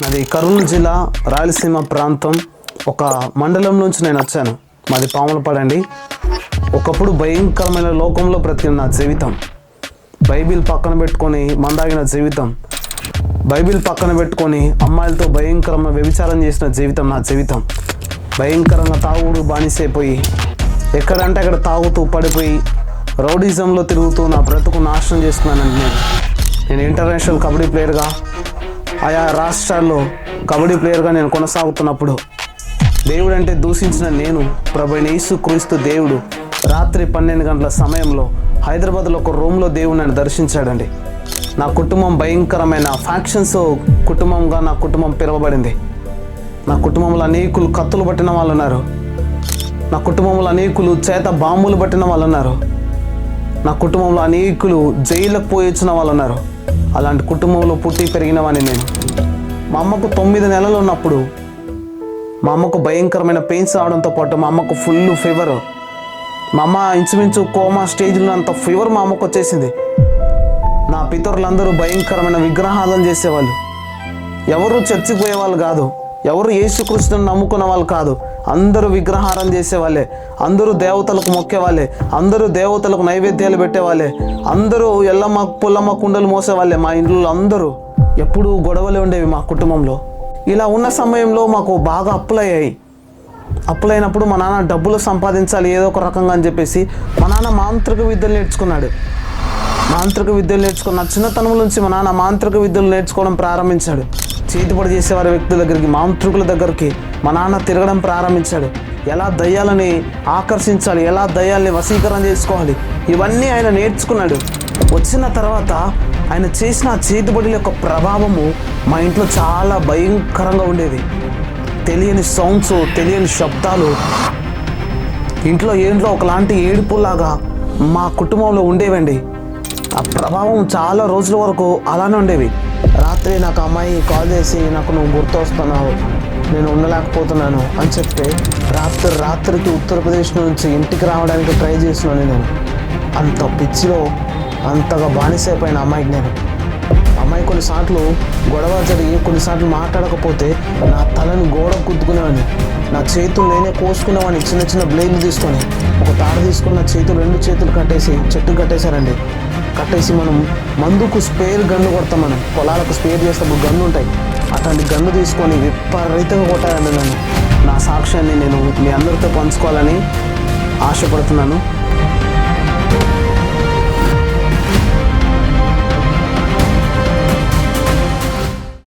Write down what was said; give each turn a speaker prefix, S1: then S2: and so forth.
S1: నాది కర్నూలు జిల్లా రాయలసీమ ప్రాంతం ఒక మండలం నుంచి నేను వచ్చాను. మాది పాములపాడండి. ఒకప్పుడు భయంకరమైన లోకంలో బ్రతికిన నా జీవితం, బైబిల్ పక్కన పెట్టుకొని మందాగిన జీవితం, బైబిల్ పక్కన పెట్టుకొని అమ్మాయిలతో భయంకరమైన వ్యభిచారం చేసిన జీవితం నా జీవితం. భయంకరంగా తాగుడు బానిసైపోయి ఎక్కడంటే అక్కడ తాగుతూ పడిపోయి రౌడిజంలో తిరుగుతూ నా బ్రతుకు నాశనం చేసుకున్నానండి. నేను ఇంటర్నేషనల్ కబడ్డీ ప్లేయర్గా ఆయా రాష్ట్రాల్లో కబడ్డీ ప్లేయర్గా నేను కొనసాగుతున్నప్పుడు దేవుడు అంటే దూషించిన నేను, ప్రభువైన యేసుక్రీస్తు దేవుడు రాత్రి 12 గంటల సమయంలో హైదరాబాద్లో ఒక రూమ్లో దేవుడు నన్ను దర్శించాడండి. నా కుటుంబం భయంకరమైన ఫ్యాక్షన్స్ కుటుంబంగా నా కుటుంబం పిలువబడింది. నా కుటుంబంలో అనేకులు కత్తులు పట్టిన వాళ్ళు ఉన్నారు. నా కుటుంబంలో అనేకులు చేత బాంబులు పట్టిన వాళ్ళు ఉన్నారు. నా కుటుంబంలో అనేకులు జైలుకు పోయి వచ్చిన వాళ్ళు ఉన్నారు. అలాంటి కుటుంబంలో పుట్టి పెరిగిన వాడిని నేను. మా అమ్మకు 9 నెలలు ఉన్నప్పుడు మా అమ్మకు భయంకరమైన పెయిన్స్ రావడంతో పాటు మా అమ్మకు ఫుల్ ఫీవర్, మా అమ్మ ఇంచుమించు కోమా స్టేజ్లో అంత ఫీవర్ మా అమ్మకు వచ్చేసింది. నా పితరులందరూ భయంకరమైన విగ్రహాలను చేసేవాళ్ళు. ఎవరు చర్చికి పోయేవాళ్ళు కాదు, ఎవరు యేసుక్రీస్తుని నమ్ముకున్న వాళ్ళు కాదు. అందరూ విగ్రహారం చేసేవాళ్ళే, అందరూ దేవతలకు మొక్కేవాళ్ళే, అందరూ దేవతలకు నైవేద్యాలు పెట్టేవాళ్ళే, అందరూ ఎల్లమ్మ పుల్లమ్మ కుండలు మోసేవాళ్ళే. మా ఇంట్లో అందరూ ఎప్పుడూ గొడవలు ఉండేవి మా కుటుంబంలో. ఇలా ఉన్న సమయంలో మాకు బాగా అప్పులయ్యాయి. అప్పులైనప్పుడు మా నాన్న డబ్బులు సంపాదించాలి ఏదో ఒక రకంగా అని చెప్పేసి మా నాన్న మాంత్రిక విద్యలు నేర్చుకున్నాడు. మాంత్రిక విద్యలు నేర్చుకున్న చిన్నతనం నుంచి మా నాన్న మాంత్రిక విద్యలు నేర్చుకోవడం ప్రారంభించాడు. చేతిపడి చేసేవారి వ్యక్తుల దగ్గరికి, మాంత్రికుల దగ్గరికి మా నాన్న తిరగడం ప్రారంభించాడు. ఎలా దయ్యాలని ఆకర్షించాలి, ఎలా దయ్యాల్ని వశీకరణ చేసుకోవాలి, ఇవన్నీ ఆయన నేర్చుకున్నాడు. వచ్చిన తర్వాత ఆయన చేసిన చేతిపడి యొక్క ప్రభావము మా ఇంట్లో చాలా భయంకరంగా ఉండేది. తెలియని సౌండ్స్, తెలియని శబ్దాలు ఇంట్లో ఏంట్లో ఒకలాంటి ఏడుపులాగా మా కుటుంబంలో ఉండేవండి. ఆ ప్రభావం చాలా రోజుల వరకు అలానే ఉండేవి. రాత్రి నాకు అమ్మాయి కాల్ చేసి, నాకు నువ్వు గుర్తొస్తున్నావు, నేను ఉండలేకపోతున్నాను అని చెప్తే రాత్రికి ఉత్తరప్రదేశ్ నుంచి ఇంటికి రావడానికి ట్రై చేస్తున్నాను. నేను అంత పిచ్చిలో అంతగా బానిసైపోయిన అమ్మాయికి నేను. అమ్మాయి కొన్నిసార్లు గొడవ జరిగి కొన్నిసార్లు మాట్లాడకపోతే నా తలను గోడ గుద్దుకునేవాడిని, నా చేతులు నేనే కోసుకునేవాడిని. చిన్న చిన్న బ్లేడ్లు తీసుకొని ఒక తాడు తీసుకుని నా చేతులు 2 చేతులు కట్టేసి చెట్టు కట్టేశారండి. కట్టేసి మనం మందుకు స్పేర్ గన్ను కొడతాం. మనం పొలాలకు స్పేర్ చేసినప్పుడు గన్ను ఉంటాయి, అట్లాంటి గన్ను తీసుకొని విపరీతంగా కొట్టారండి నన్ను. నా సాక్ష్యాన్ని నేను మీ అందరితో పంచుకోవాలని ఆశపడుతున్నాను.